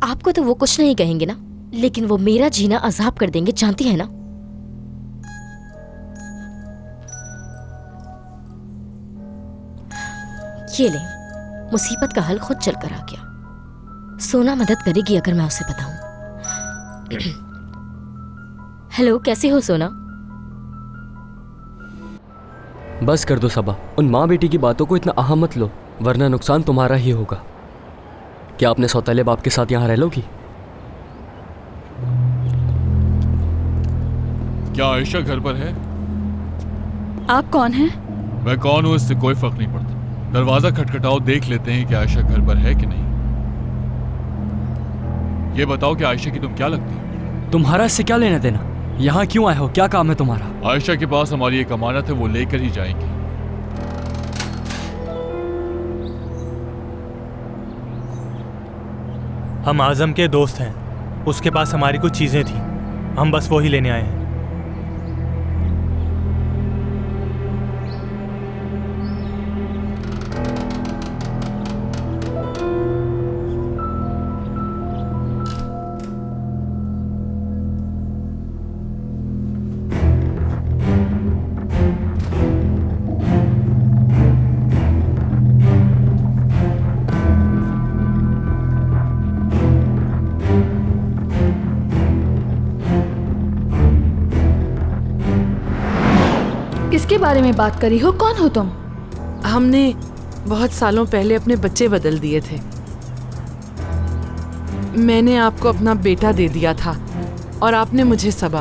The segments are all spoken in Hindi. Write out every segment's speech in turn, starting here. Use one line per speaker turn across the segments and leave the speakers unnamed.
आपको तो वो कुछ नहीं कहेंगे ना, लेकिन वो मेरा जीना अजाब कर देंगे, जानती है ना। ये ले, मुसीबत का हल खुद चलकर आ गया। सोना मदद करेगी अगर मैं उसे बताऊं। हेलो, कैसे हो सोना?
बस कर दो सबा, उन माँ बेटी की बातों को इतना अहम मत लो, वरना नुकसान तुम्हारा ही होगा। क्या अपने सौतेले बाप के साथ यहाँ रह लोगी?
क्या आयशा घर पर है?
आप कौन हैं?
मैं कौन हूँ इससे कोई फर्क नहीं पड़ता। दरवाजा खटखटाओ, देख लेते हैं कि आयशा घर पर है कि नहीं। ये बताओ कि आयशा की तुम क्या लगती हो?
तुम्हारा इससे क्या लेना देना? यहाँ क्यों आए हो? क्या काम है तुम्हारा?
आयशा के पास हमारी एक अमानत है, वो लेकर ही जाएंगे।
हम आजम के दोस्त हैं, उसके पास हमारी कुछ चीजें थी, हम बस वो ही लेने आए हैं।
किसके बारे में बात करी हो? कौन हो तुम?
हमने बहुत सालों पहले अपने बच्चे बदल दिए थे। मैंने आपको अपना बेटा दे दिया था और आपने मुझे सबा।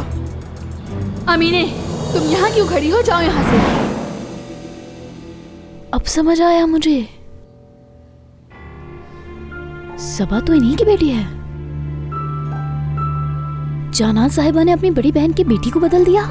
अमीने, तुम यहाँ क्यों खड़ी हो? जाओ यहाँ से। अब समझ आया मुझे, सबा तो इन्हीं की बेटी है। जानाज साहिबा ने अपनी बड़ी बहन की बेटी को बदल दिया।